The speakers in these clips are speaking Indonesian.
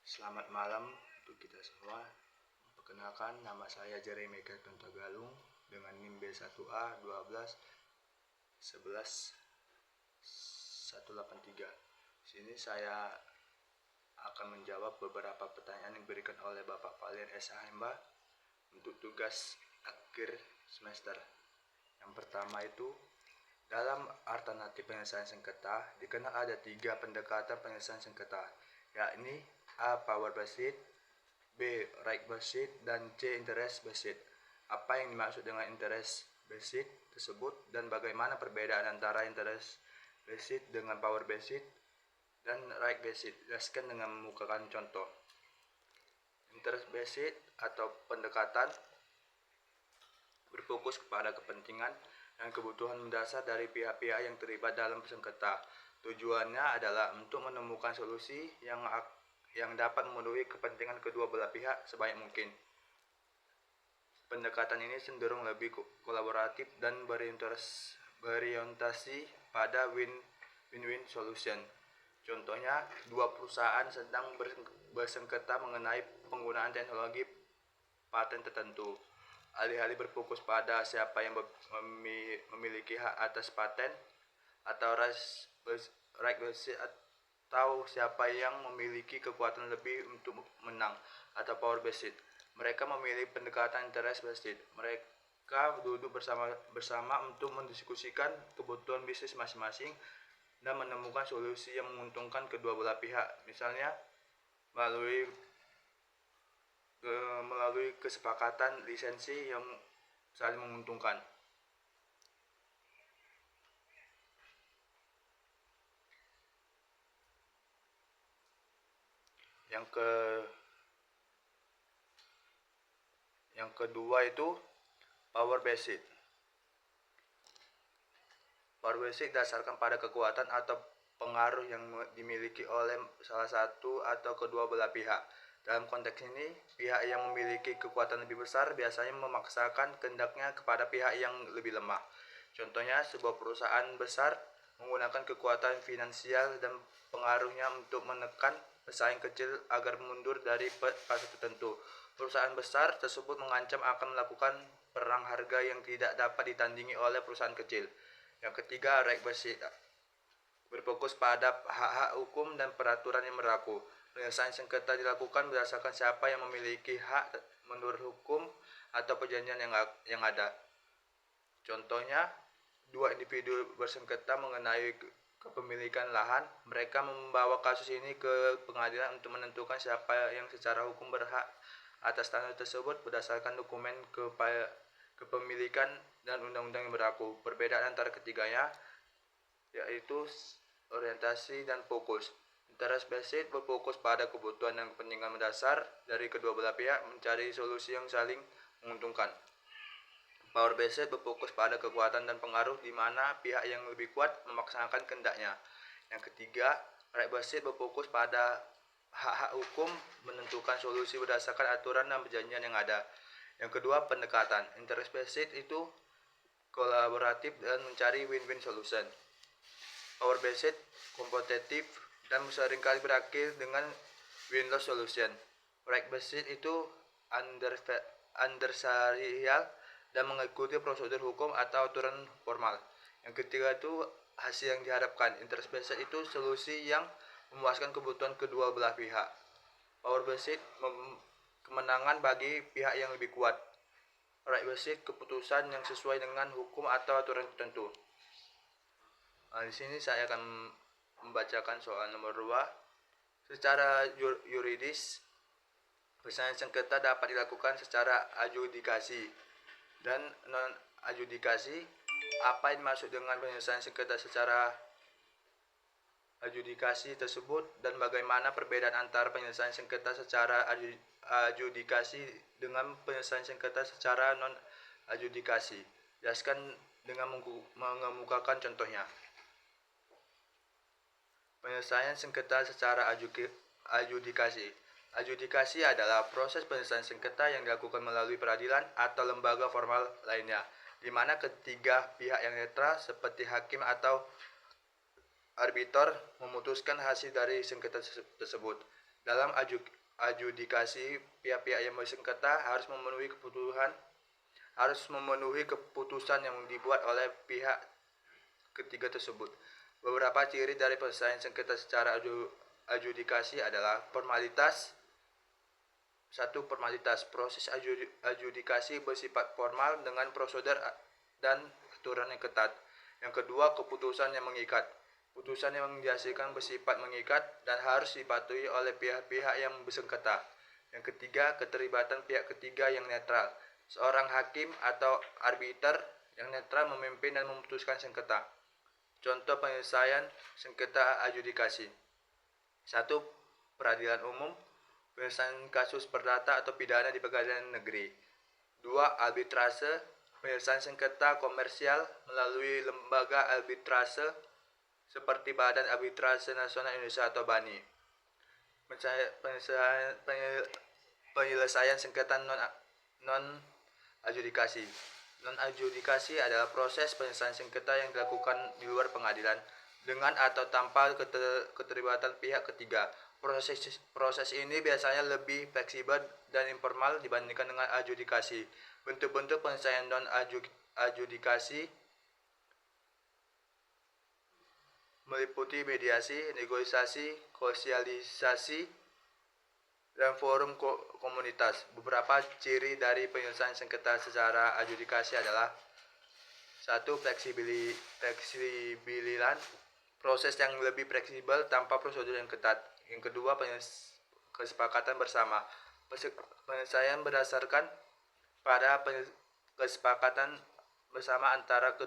Selamat malam untuk kita semua. Perkenalkan, nama saya Jeremy Gaton Tagalung dengan NIM B1A 12 11 183. Di sini saya akan menjawab beberapa pertanyaan yang diberikan oleh Bapak Valian S. Hemba untuk tugas akhir semester. Yang pertama itu, dalam alternatif penyelesaian sengketa dikenal ada 3 pendekatan penyelesaian sengketa, yakni A. Power based, B. Right based, dan C. Interest based. Apa yang dimaksud dengan interest based tersebut dan bagaimana perbedaan antara interest based dengan power based dan right based? Jelaskan dengan mengemukakan contoh. Interest based atau pendekatan berfokus kepada kepentingan dan kebutuhan mendasar dari pihak-pihak yang terlibat dalam sengketa. Tujuannya adalah untuk menemukan solusi yang dapat memenuhi kepentingan kedua belah pihak sebanyak mungkin. Pendekatan ini cenderung lebih kolaboratif dan berorientasi pada win-win solution. Contohnya, dua perusahaan sedang bersengketa mengenai penggunaan teknologi paten tertentu. Alih-alih berfokus pada siapa yang memiliki hak atas paten atau right based, atau siapa yang memiliki kekuatan lebih untuk menang, atau power based, mereka memilih pendekatan interest based. Mereka duduk bersama untuk mendiskusikan kebutuhan bisnis masing-masing dan menemukan solusi yang menguntungkan kedua belah pihak, misalnya melalui kesepakatan lisensi yang saling menguntungkan. Yang kedua itu power based. Power based didasarkan pada kekuatan atau pengaruh yang dimiliki oleh salah satu atau kedua belah pihak. Dalam konteks ini, pihak yang memiliki kekuatan lebih besar biasanya memaksakan kehendaknya kepada pihak yang lebih lemah. Contohnya, sebuah perusahaan besar menggunakan kekuatan finansial dan pengaruhnya untuk menekan pesaing kecil agar mundur dari pasar tertentu. Perusahaan besar tersebut mengancam akan melakukan perang harga yang tidak dapat ditandingi oleh perusahaan kecil. Yang ketiga, right based berfokus pada hak-hak hukum dan peraturan yang berlaku. Penyelesaian sengketa dilakukan berdasarkan siapa yang memiliki hak menurut hukum atau perjanjian yang ada. Contohnya, dua individu bersengketa mengenai kepemilikan lahan. Mereka membawa kasus ini ke pengadilan untuk menentukan siapa yang secara hukum berhak atas tanah tersebut berdasarkan dokumen kepemilikan dan undang-undang yang berlaku. Perbedaan antara ketiganya yaitu orientasi dan fokus. Interest based berfokus pada kebutuhan dan kepentingan mendasar dari kedua belah pihak mencari solusi yang saling menguntungkan. Power based berfokus pada kekuatan dan pengaruh di mana pihak yang lebih kuat memaksakan kehendaknya. Yang ketiga, right based berfokus pada hak-hak hukum, menentukan solusi berdasarkan aturan dan perjanjian yang ada. Yang kedua, pendekatan. Interest based itu kolaboratif dan mencari win-win solution. Power based kompetitif dan seringkali berakhir dengan win-loss solution. Right based itu adversarial dan mengikuti prosedur hukum atau aturan formal. Yang ketiga itu hasil yang diharapkan. Interest based itu solusi yang memuaskan kebutuhan kedua belah pihak. Power based kemenangan bagi pihak yang lebih kuat. Right based keputusan yang sesuai dengan hukum atau aturan tertentu. Di sini saya akan membacakan soal nomor 2. Secara yuridis, penyelesaian sengketa dapat dilakukan secara adjudikasi dan non-adjudikasi. Apa yang dimaksud dengan penyelesaian sengketa secara adjudikasi tersebut dan bagaimana perbedaan antara penyelesaian sengketa secara adjudikasi dengan penyelesaian sengketa secara non-adjudikasi? Jelaskan dengan mengemukakan contohnya. Penyelesaian sengketa secara adjudikasi. Adjudikasi adalah proses penyelesaian sengketa yang dilakukan melalui peradilan atau lembaga formal lainnya, di mana ketiga pihak yang netral seperti hakim atau arbitor memutuskan hasil dari sengketa tersebut. Dalam adjudikasi, pihak-pihak yang bersengketa harus memenuhi keputusan yang dibuat oleh pihak ketiga tersebut. Beberapa ciri dari penyelesaian sengketa secara adjudikasi adalah formalitas. Satu, formalitas. Proses adjudikasi bersifat formal dengan prosedur dan aturan yang ketat. Yang kedua, keputusan yang mengikat. Putusan yang dihasilkan bersifat mengikat dan harus dipatuhi oleh pihak-pihak yang bersengketa. Yang ketiga, keterlibatan pihak ketiga yang netral. Seorang hakim atau arbiter yang netral memimpin dan memutuskan sengketa. Contoh penyelesaian sengketa adjudikasi. 1. Peradilan umum, penyelesaian kasus perdata atau pidana di pengadilan negeri. 2. Arbitrase, penyelesaian sengketa komersial melalui lembaga arbitrase seperti Badan Arbitrase Nasional Indonesia atau BANI. Penyelesaian sengketa non-adjudikasi. Non-adjudikasi adalah proses penyelesaian sengketa yang dilakukan di luar pengadilan dengan atau tanpa keterlibatan pihak ketiga. Proses ini biasanya lebih fleksibel dan informal dibandingkan dengan adjudikasi. Bentuk-bentuk penyelesaian non-adjudikasi meliputi mediasi, negosiasi, sosialisasi, dan forum komunitas. Beberapa ciri dari penyelesaian sengketa secara adjudikasi adalah: 1. Fleksibilitas, proses yang lebih fleksibel tanpa prosedur yang ketat. Yang kedua, kesepakatan bersama. Penyelesaian berdasarkan pada kesepakatan bersama antara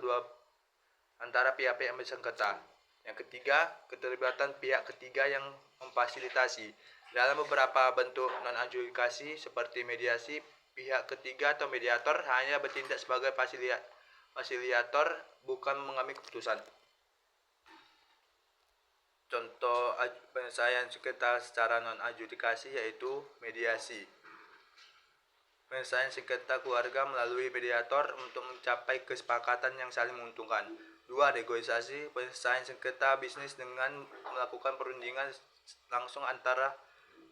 pihak-pihak yang bersengketa. Yang ketiga, keterlibatan pihak ketiga yang memfasilitasi. Dalam beberapa bentuk non-adjudikasi seperti mediasi, pihak ketiga atau mediator hanya bertindak sebagai fasilitator, bukan mengambil keputusan. Contoh penyelesaian sengketa secara non-adjudikasi yaitu mediasi. Penyelesaian sengketa keluarga melalui mediator untuk mencapai kesepakatan yang saling menguntungkan. 2. Negosiasi, penyelesaian sengketa bisnis dengan melakukan perundingan langsung antara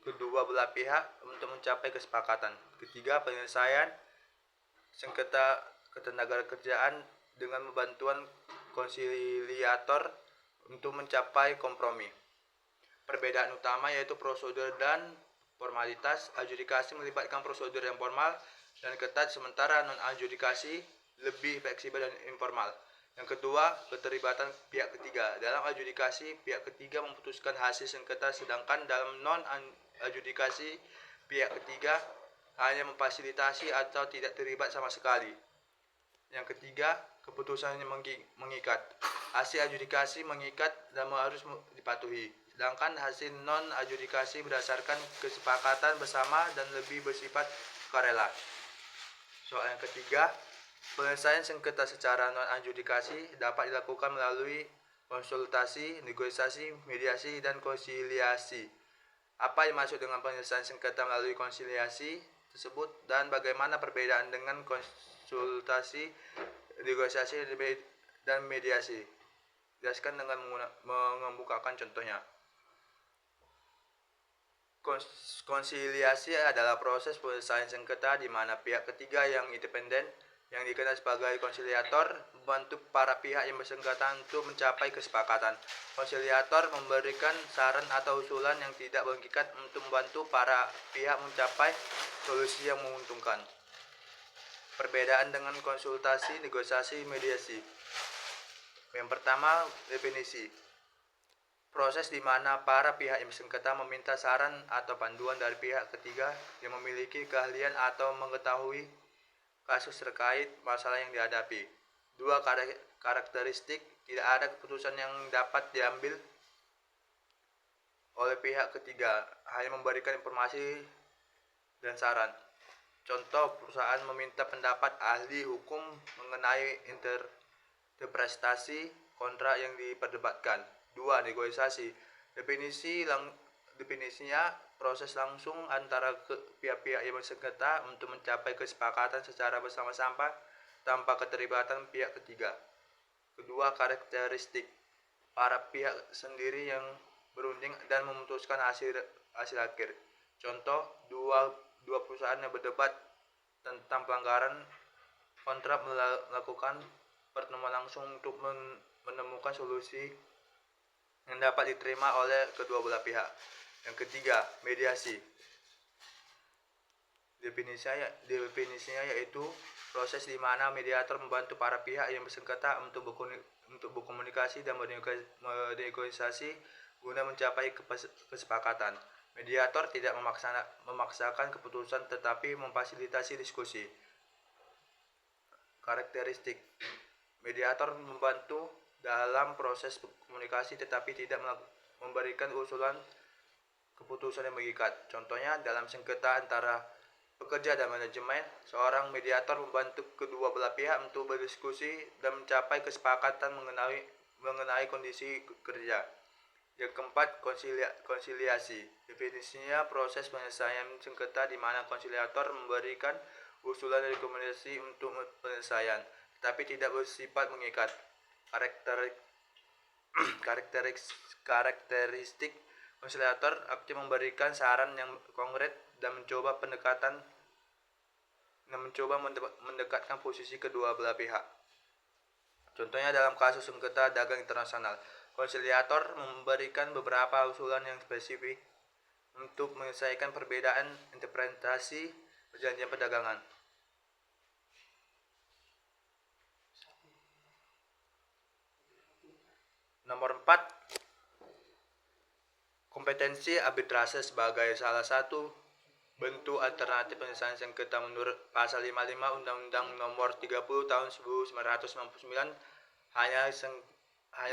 kedua belah pihak untuk mencapai kesepakatan. Ketiga, penyelesaian sengketa ketenagakerjaan dengan bantuan konsiliator untuk mencapai kompromi. Perbedaan utama yaitu prosedur dan formalitas. Adjudikasi melibatkan prosedur yang formal dan ketat, sementara non-adjudikasi lebih fleksibel dan informal. Yang kedua, keterlibatan pihak ketiga. Dalam adjudikasi, pihak ketiga memutuskan hasil sengketa, sedangkan dalam non-adjudikasi, pihak ketiga hanya memfasilitasi atau tidak terlibat sama sekali. Yang ketiga, keputusan yang mengikat. Hasil adjudikasi mengikat dan harus dipatuhi, sedangkan hasil non-adjudikasi berdasarkan kesepakatan bersama dan lebih bersifat sukarela. Soal yang ketiga, penyelesaian sengketa secara non-adjudikasi dapat dilakukan melalui konsultasi, negosiasi, mediasi, dan konsiliasi. Apa yang dimaksud dengan penyelesaian sengketa melalui konsiliasi tersebut dan bagaimana perbedaan dengan konsultasi, negosiasi, dan mediasi? Jelaskan dengan membukakan contohnya. Konsiliasi adalah proses penyelesaian sengketa di mana pihak ketiga yang independen, yang dikenal sebagai konsiliator, membantu para pihak yang bersengketa untuk mencapai kesepakatan. Konsiliator memberikan saran atau usulan yang tidak mengikat untuk membantu para pihak mencapai solusi yang menguntungkan. Perbedaan dengan konsultasi, negosiasi, mediasi. Yang pertama, definisi. Proses di mana para pihak yang bersengketa meminta saran atau panduan dari pihak ketiga yang memiliki keahlian atau mengetahui kasus terkait masalah yang dihadapi. 2. Karakteristik. Tidak ada keputusan yang dapat diambil oleh pihak ketiga, hanya memberikan informasi dan saran. Contoh, perusahaan meminta pendapat ahli hukum mengenai interpretasi kontrak yang diperdebatkan. 2. Negosiasi. Definisinya proses langsung antara pihak-pihak yang bersengketa untuk mencapai kesepakatan secara bersama-sama tanpa keterlibatan pihak ketiga. Kedua, karakteristik. Para pihak sendiri yang berunding dan memutuskan hasil akhir. Contoh, dua perusahaan yang berdebat tentang pelanggaran kontrak melakukan pertemuan langsung untuk menemukan solusi yang dapat diterima oleh kedua belah pihak. Yang ketiga, mediasi. Definisinya yaitu proses di mana mediator membantu para pihak yang bersengketa untuk berkomunikasi dan bernegosiasi guna mencapai kesepakatan. Mediator tidak memaksakan keputusan tetapi memfasilitasi diskusi. Karakteristik mediator membantu dalam proses komunikasi tetapi tidak memberikan usulan keputusan yang mengikat. Contohnya, dalam sengketa antara pekerja dan manajemen, seorang mediator membantu kedua belah pihak untuk berdiskusi dan mencapai kesepakatan mengenai kondisi kerja. Yang keempat, konsiliasi. Definisinya proses penyelesaian sengketa di mana konsiliator memberikan usulan dan rekomendasi untuk penyelesaian, tetapi tidak bersifat mengikat. Karakteristik konsiliator aktif memberikan saran yang konkret dan mencoba mendekatkan posisi kedua belah pihak. Contohnya, dalam kasus sengketa dagang internasional, konsiliator memberikan beberapa usulan yang spesifik untuk menyelesaikan perbedaan interpretasi perjanjian perdagangan. Nomor 4, kompetensi arbitrase sebagai salah satu bentuk alternatif penyelesaian sengketa menurut pasal 55 Undang-Undang Nomor 30 Tahun 1999 hanya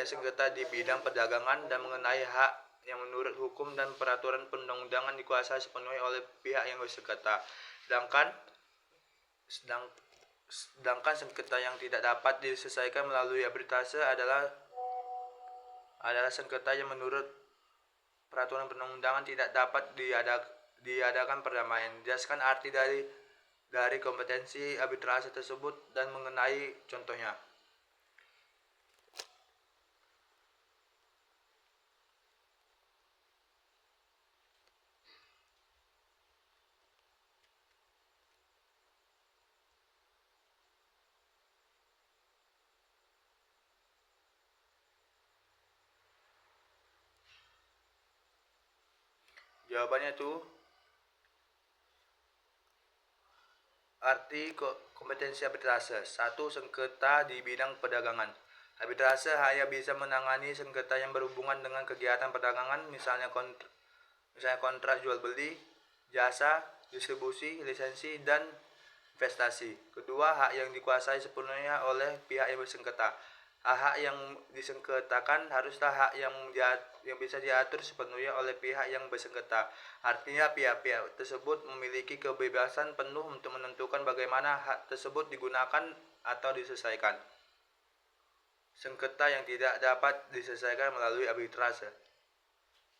sengketa di bidang perdagangan dan mengenai hak yang menurut hukum dan peraturan perundang-undangan dikuasai sepenuhnya oleh pihak yang bersengketa. Sedangkan sengketa yang tidak dapat diselesaikan melalui arbitrase adalah sengketa yang menurut peraturan perundang-undangan tidak dapat diadakan perdamaian. Jelaskan arti dari kompetensi arbitrase tersebut dan mengenai contohnya. Jawabannya itu arti kompetensi arbitrase. 1. Sengketa di bidang perdagangan. Arbitrase hanya bisa menangani sengketa yang berhubungan dengan kegiatan perdagangan, misalnya kontrak jual beli, jasa, distribusi, lisensi, dan investasi. Kedua, hak yang dikuasai sepenuhnya oleh pihak yang bersengketa. Hak yang disengketakan haruslah hak yang bisa diatur sepenuhnya oleh pihak yang bersengketa. Artinya pihak-pihak tersebut memiliki kebebasan penuh untuk menentukan bagaimana hak tersebut digunakan atau diselesaikan. Sengketa yang tidak dapat diselesaikan melalui arbitrase.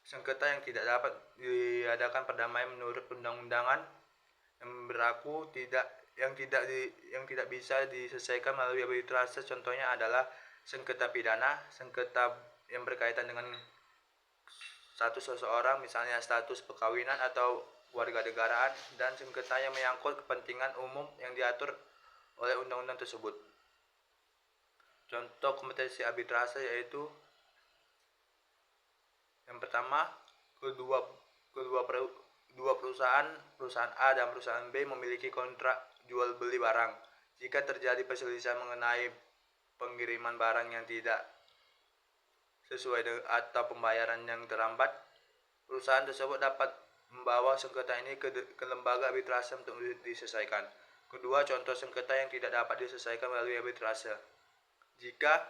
Sengketa yang tidak dapat diadakan perdamaian menurut perundang-undangan yang berlaku yang tidak bisa diselesaikan melalui arbitrase. Contohnya adalah sengketa pidana, sengketa yang berkaitan dengan status seseorang, misalnya status perkawinan atau warganegaraan, dan sengketa yang menyangkut kepentingan umum yang diatur oleh undang-undang tersebut. Contoh kompetensi arbitrase yaitu yang pertama, dua perusahaan A dan perusahaan B memiliki kontrak jual beli barang. Jika terjadi perselisihan mengenai pengiriman barang yang tidak sesuai atau pembayaran yang terlambat, perusahaan tersebut dapat membawa sengketa ini ke lembaga arbitrase untuk diselesaikan. Kedua, contoh sengketa yang tidak dapat diselesaikan melalui arbitrase. Jika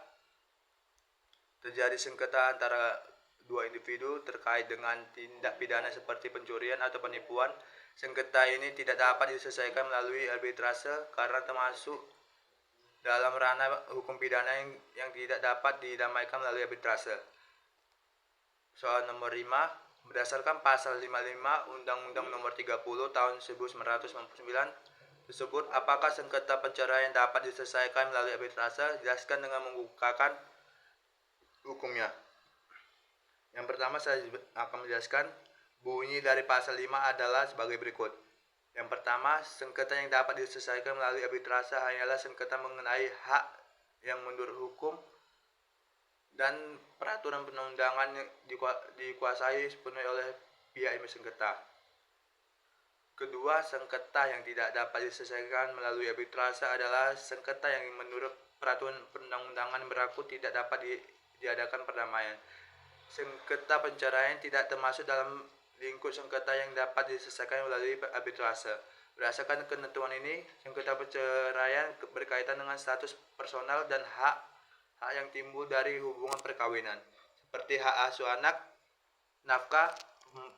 terjadi sengketa antara dua individu terkait dengan tindak pidana seperti pencurian atau penipuan, sengketa ini tidak dapat diselesaikan melalui arbitrase karena termasuk dalam ranah hukum pidana yang tidak dapat didamaikan melalui arbitrase. Soal nomor 5, berdasarkan pasal 55 Undang-Undang Nomor 30 Tahun 1999 tersebut, apakah sengketa perceraian dapat diselesaikan melalui arbitrase? Jelaskan dengan membukakan hukumnya. Yang pertama saya akan menjelaskan bunyi dari pasal 5 adalah sebagai berikut. Yang pertama, sengketa yang dapat diselesaikan melalui arbitrase hanyalah sengketa mengenai hak yang menurut hukum dan peraturan perundang-undangan yang dikuasai sepenuhnya oleh pihak yang bersengketa. Kedua, sengketa yang tidak dapat diselesaikan melalui arbitrase adalah sengketa yang menurut peraturan perundang-undangan berlaku tidak dapat diadakan perdamaian. Sengketa perceraian tidak termasuk dalam lingkup sengketa yang dapat diselesaikan melalui arbitrase. Berdasarkan ketentuan ini, sengketa perceraian berkaitan dengan status personal dan hak yang timbul dari hubungan perkawinan, seperti hak asuh anak, nafkah,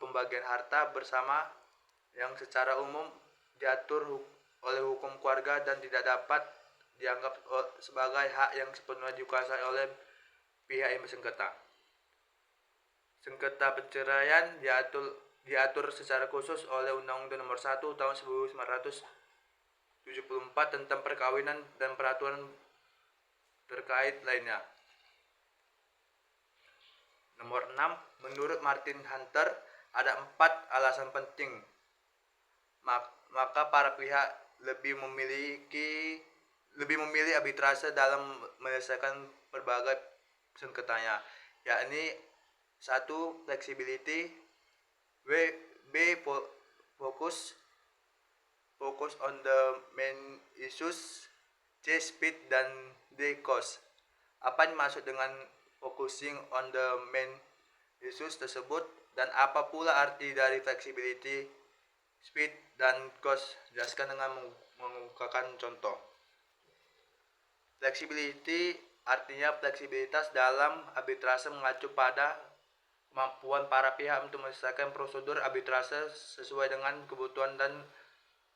pembagian harta bersama yang secara umum diatur oleh hukum keluarga dan tidak dapat dianggap sebagai hak yang sepenuhnya dikuasai oleh pihak yang bersengketa. Sengketa perceraian diatur secara khusus oleh Undang-Undang Nomor 1 Tahun 1974 tentang perkawinan dan peraturan terkait lainnya. Nomor 6, menurut Martin Hunter ada 4 alasan penting maka para pihak lebih memilih arbitrase dalam menyelesaikan berbagai sengketanya, yakni 1. Flexibility, focus on the main issues, C. Speed, dan D. Cost. Apa yang dimaksud dengan focusing on the main issues tersebut dan apa pula arti dari flexibility, speed, dan cost? Jelaskan dengan menggunakan contoh. Flexibility artinya fleksibilitas dalam arbitrase mengacu pada kemampuan para pihak untuk menyelesaikan prosedur arbitrase sesuai dengan kebutuhan dan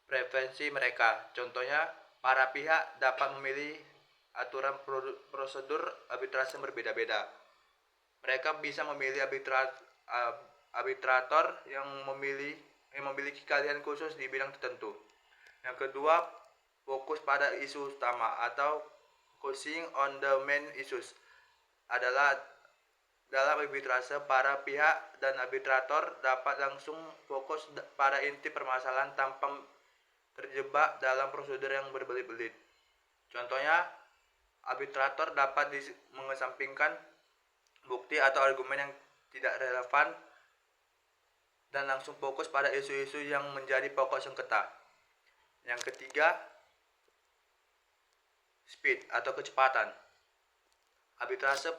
preferensi mereka. Contohnya, para pihak dapat memilih aturan prosedur arbitrase yang berbeda-beda. Mereka bisa memilih arbitrator yang memiliki keahlian khusus di bidang tertentu. Yang kedua, fokus pada isu utama atau focusing on the main issues adalah dalam arbitrase para pihak dan arbitrator dapat langsung fokus pada inti permasalahan tanpa terjebak dalam prosedur yang berbelit-belit. Contohnya, arbitrator dapat mengesampingkan bukti atau argumen yang tidak relevan dan langsung fokus pada isu-isu yang menjadi pokok sengketa. Yang ketiga, speed atau kecepatan. Arbitrase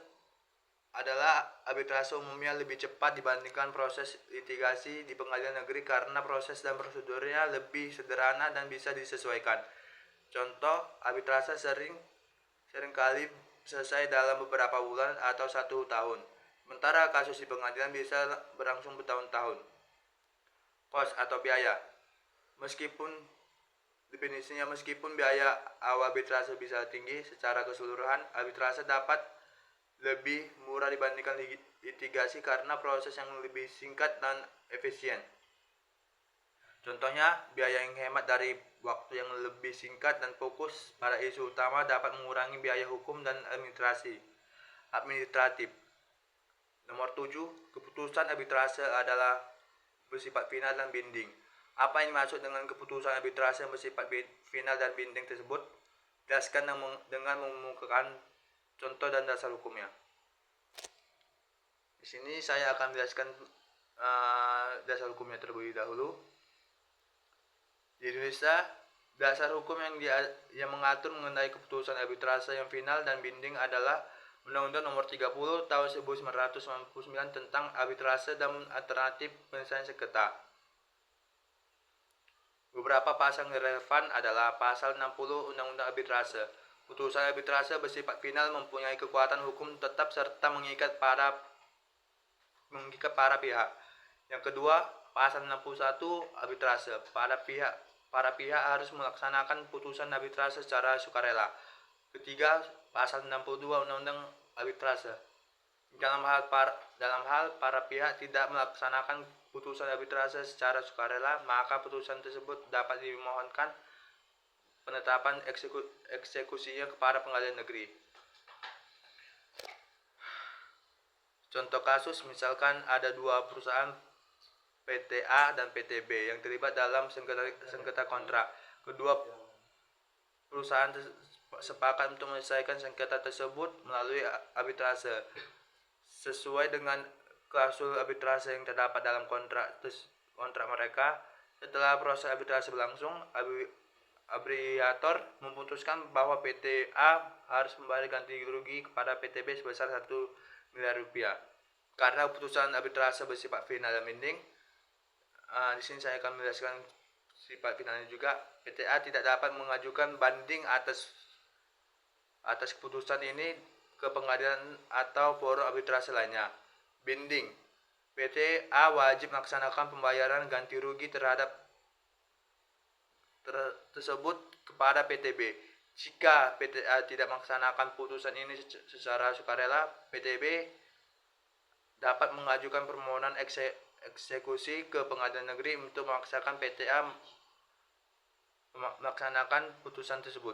umumnya lebih cepat dibandingkan proses litigasi di pengadilan negeri karena proses dan prosedurnya lebih sederhana dan bisa disesuaikan. Contoh, arbitrase seringkali selesai dalam beberapa bulan atau 1 tahun. Sementara kasus di pengadilan bisa berlangsung bertahun-tahun. Cost atau biaya. Meskipun biaya awal arbitrase bisa tinggi, secara keseluruhan arbitrase dapat lebih murah dibandingkan litigasi karena proses yang lebih singkat dan efisien. Contohnya, biaya yang hemat dari waktu yang lebih singkat dan fokus pada isu utama dapat mengurangi biaya hukum dan administratif. Nomor 7, keputusan arbitrase adalah bersifat final dan binding. Apa yang dimaksud dengan keputusan arbitrase yang bersifat final dan binding tersebut? Jelaskan dengan mengemukakan contoh dan dasar hukumnya. Di sini saya akan menjelaskan dasar hukumnya terlebih dahulu. Di Indonesia, dasar hukum yang mengatur mengenai keputusan arbitrase yang final dan binding adalah Undang-Undang Nomor 30 Tahun 1999 tentang arbitrase dan alternatif penyelesaian sengketa. Beberapa pasal yang relevan adalah pasal 60 Undang-Undang Arbitrase. Putusan arbitrase bersifat final mempunyai kekuatan hukum tetap serta mengikat para pihak. Yang kedua, pasal 61 arbitrase. Para pihak harus melaksanakan putusan arbitrase secara sukarela. Ketiga, pasal 62 Undang-Undang Arbitrase. Dalam hal para pihak tidak melaksanakan putusan arbitrase secara sukarela, maka putusan tersebut dapat dimohonkan penetapan eksekusinya kepada pengadilan negeri. Contoh kasus misalkan ada dua perusahaan PT A dan PT B yang terlibat dalam sengketa kontrak. Kedua perusahaan sepakat untuk menyelesaikan sengketa tersebut melalui arbitrase sesuai dengan klausul arbitrase yang terdapat dalam kontrak mereka. Setelah proses arbitrase berlangsung, arbitrator memutuskan bahwa PT A harus membayar ganti rugi kepada PT B sebesar 1 miliar rupiah. Karena putusan arbitrase bersifat final dan binding, di sini saya akan menjelaskan sifat finalnya juga. PT A tidak dapat mengajukan banding atas keputusan ini ke pengadilan atau forum arbitrase lainnya. Binding, PT A wajib melaksanakan pembayaran ganti rugi terhadap tersebut kepada PT B. Jika PT A tidak melaksanakan putusan ini secara sukarela, PT B dapat mengajukan permohonan eksekusi ke pengadilan negeri untuk memaksakan PT A melaksanakan putusan tersebut.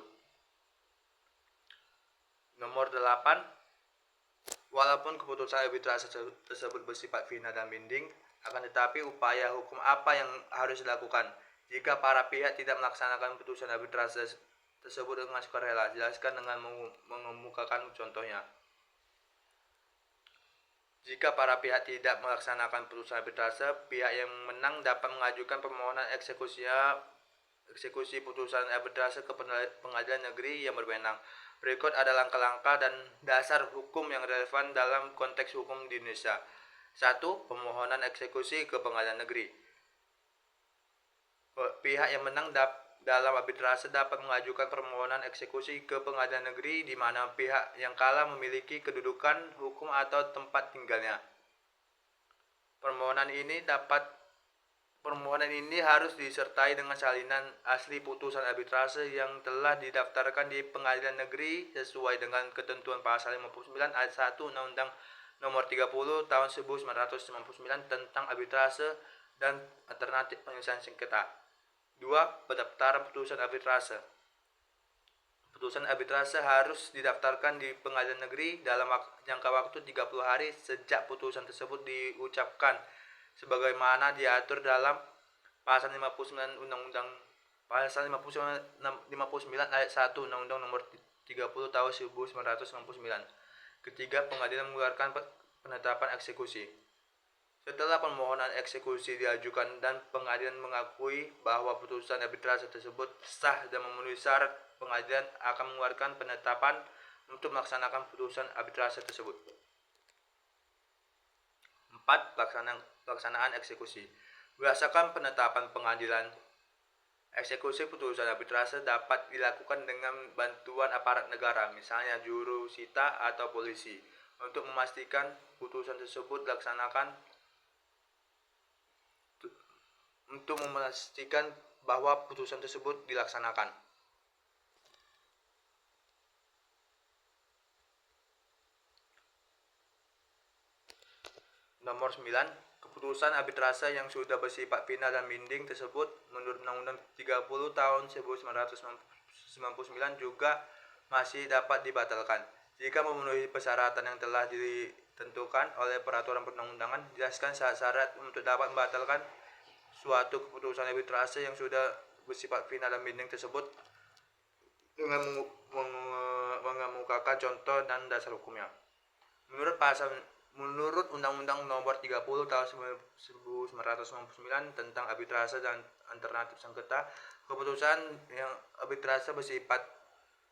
Nomor 8. Walaupun keputusan arbitrase tersebut bersifat final dan binding, akan tetapi upaya hukum apa yang harus dilakukan jika para pihak tidak melaksanakan putusan arbitrase tersebut dengan sukarela? Jelaskan dengan mengemukakan contohnya. Jika para pihak tidak melaksanakan putusan arbitrase, pihak yang menang dapat mengajukan permohonan eksekusi putusan arbitrase ke pengadilan negeri yang berwenang. Berikut ada langkah-langkah dan dasar hukum yang relevan dalam konteks hukum di Indonesia. 1. Permohonan eksekusi ke pengadilan negeri. Pihak yang menang dalam arbitrase dapat mengajukan permohonan eksekusi ke pengadilan negeri di mana pihak yang kalah memiliki kedudukan hukum atau tempat tinggalnya. Permohonan ini harus disertai dengan salinan asli putusan arbitrase yang telah didaftarkan di pengadilan negeri sesuai dengan ketentuan pasal 59 ayat 1 Undang-Undang Nomor 30 Tahun 1999 tentang arbitrase dan alternatif penyelesaian sengketa. 2. Pendaftaran putusan arbitrase. Putusan arbitrase harus didaftarkan di pengadilan negeri dalam jangka waktu 30 hari sejak putusan tersebut diucapkan, sebagaimana diatur dalam pasal 59 ayat 1 Undang-Undang Nomor 30 Tahun 1999. Ketiga, pengadilan mengeluarkan penetapan eksekusi. Setelah permohonan eksekusi diajukan dan pengadilan mengakui bahwa putusan arbitrase tersebut sah dan memenuhi syarat, pengadilan akan mengeluarkan penetapan untuk melaksanakan putusan arbitrase tersebut. 4. Pelaksanaan eksekusi. Berdasarkan penetapan pengadilan, eksekusi putusan arbitrase dapat dilakukan dengan bantuan aparat negara, misalnya juru sita atau polisi, untuk memastikan putusan tersebut bahwa putusan tersebut dilaksanakan. Nomor 9. Keputusan arbitrase yang sudah bersifat final dan binding tersebut menurut Undang-Undang 30 Tahun 1999 juga masih dapat dibatalkan jika memenuhi persyaratan yang telah ditentukan oleh peraturan perundang-undangan. Jelaskan syarat untuk dapat membatalkan suatu keputusan arbitrase yang sudah bersifat final dan binding tersebut dengan mengemukakan contoh dan dasar hukumnya. Menurut Undang-Undang Nomor 30 Tahun 1999 tentang arbitrase dan alternatif sengketa, keputusan yang arbitrase bersifat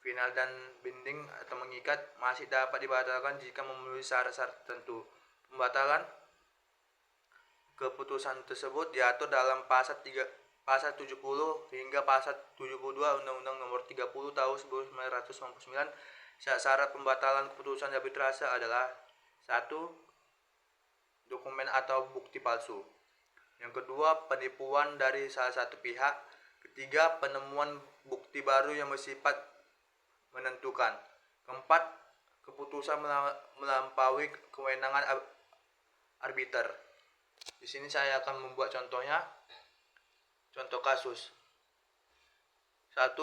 final dan binding atau mengikat masih dapat dibatalkan jika memenuhi syarat-syarat tertentu. Pembatalan keputusan tersebut diatur dalam pasal 70 hingga pasal 72 Undang-Undang Nomor 30 Tahun 1999. Syarat pembatalan keputusan arbitrase adalah: 1. Dokumen atau bukti palsu. Yang kedua, penipuan dari salah satu pihak. Ketiga, penemuan bukti baru yang bersifat menentukan. Keempat, keputusan melampaui kewenangan arbiter. Di sini saya akan membuat contohnya. Contoh kasus. 1.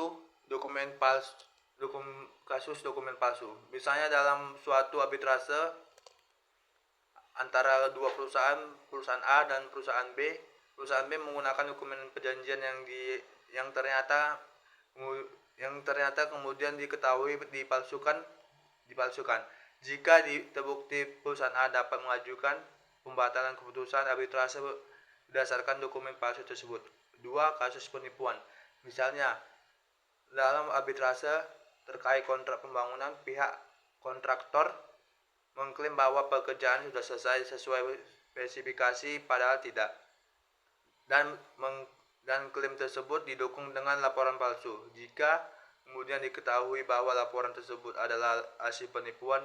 Dokumen palsu. Kasus dokumen palsu. Misalnya dalam suatu arbitrase antara dua perusahaan A dan perusahaan B. Perusahaan B menggunakan dokumen perjanjian yang ternyata kemudian diketahui dipalsukan. Jika terbukti perusahaan A dapat mengajukan pembatalan keputusan arbitrase berdasarkan dokumen palsu tersebut. 2. Kasus penipuan. Misalnya, dalam arbitrase terkait kontrak pembangunan, pihak kontraktor mengklaim bahwa pekerjaan sudah selesai sesuai spesifikasi padahal tidak. Dan klaim tersebut didukung dengan laporan palsu. Jika kemudian diketahui bahwa laporan tersebut adalah hasil penipuan,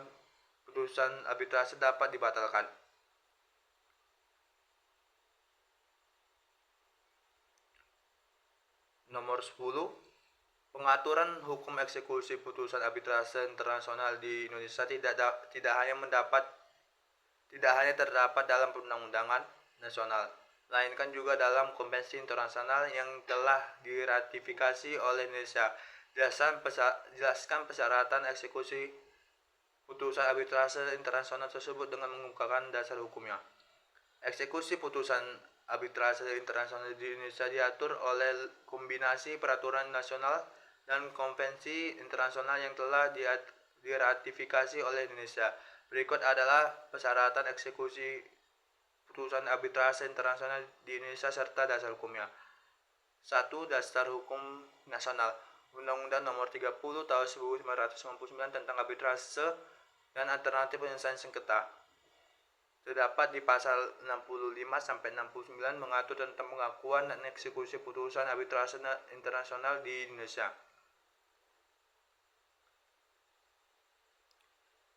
putusan arbitrase dapat dibatalkan. Nomor 10. Pengaturan hukum eksekusi putusan arbitrase internasional di Indonesia tidak hanya terdapat dalam perundang-undangan nasional, melainkan juga dalam konvensi internasional yang telah diratifikasi oleh Indonesia. Jelaskan persyaratan eksekusi putusan arbitrase internasional tersebut dengan mengungkapkan dasar hukumnya. Eksekusi putusan arbitrase internasional di Indonesia diatur oleh kombinasi peraturan nasional dan konvensi internasional yang telah diratifikasi oleh Indonesia. Berikut adalah persyaratan eksekusi putusan arbitrase internasional di Indonesia serta dasar hukumnya. 1. Dasar hukum nasional. Undang-Undang Nomor 30 Tahun 1999 tentang arbitrase dan alternatif penyelesaian sengketa. Terdapat di pasal 65-69 mengatur tentang pengakuan dan eksekusi putusan arbitrase internasional di Indonesia.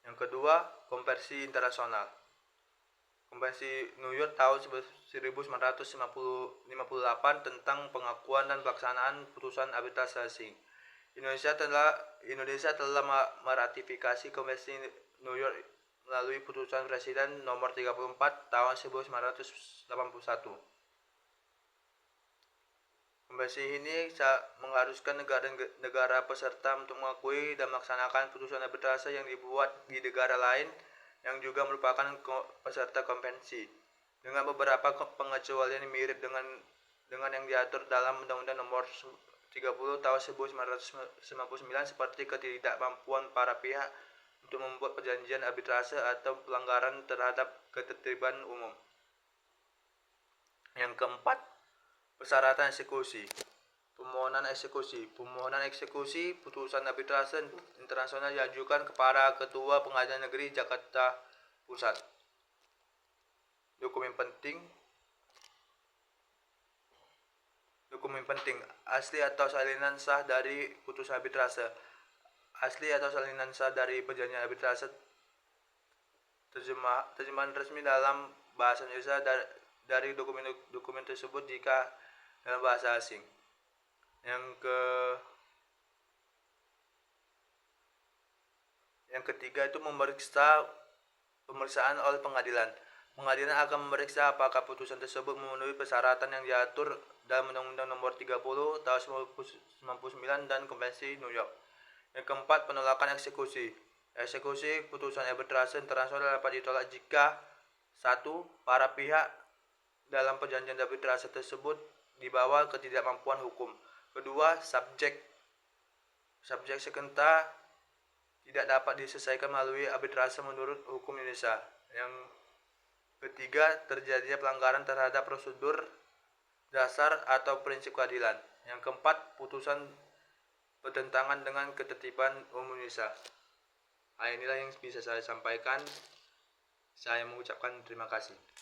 Yang kedua, konvensi internasional. Konvensi New York tahun 1958 tentang pengakuan dan pelaksanaan putusan arbitrase asing. Indonesia telah meratifikasi Konvensi New York melalui putusan Presiden nomor 34 tahun 1981. Konvensi ini mengharuskan negara peserta untuk mengakui dan melaksanakan putusan arbitrase yang dibuat di negara lain yang juga merupakan peserta konvensi, dengan beberapa pengecualian mirip dengan yang diatur dalam Undang-Undang Nomor 30 Tahun 1999 seperti ketidakmampuan para pihak untuk membuat perjanjian arbitrase atau pelanggaran terhadap ketertiban umum. Yang keempat, persyaratan eksekusi. Permohonan eksekusi putusan arbitrase internasional diajukan kepada Ketua Pengadilan Negeri Jakarta Pusat. Dokumen penting, asli atau salinan sah dari putusan arbitrase. Asli atau salinan sah dari perjanjian arbitrase, terjemahan resmi dalam bahasa Indonesia dari dokumen tersebut jika dalam bahasa asing. Yang ketiga itu pemeriksaan oleh pengadilan. Pengadilan akan memeriksa apakah putusan tersebut memenuhi persyaratan yang diatur dalam Undang-Undang Nomor 30 Tahun 1999 dan Konvensi New York. Yang keempat, penolakan eksekusi. Eksekusi putusan arbitrase internasional dapat ditolak jika 1. Para pihak dalam perjanjian arbitrase tersebut dibawa ketidakmampuan hukum. Kedua, subjek sengketa tidak dapat diselesaikan melalui arbitrase menurut hukum Indonesia. Yang ketiga, terjadinya pelanggaran terhadap prosedur dasar atau prinsip keadilan. Yang keempat, putusan bertentangan dengan ketertiban umum Indonesia. Inilah yang bisa saya sampaikan. Saya mengucapkan terima kasih.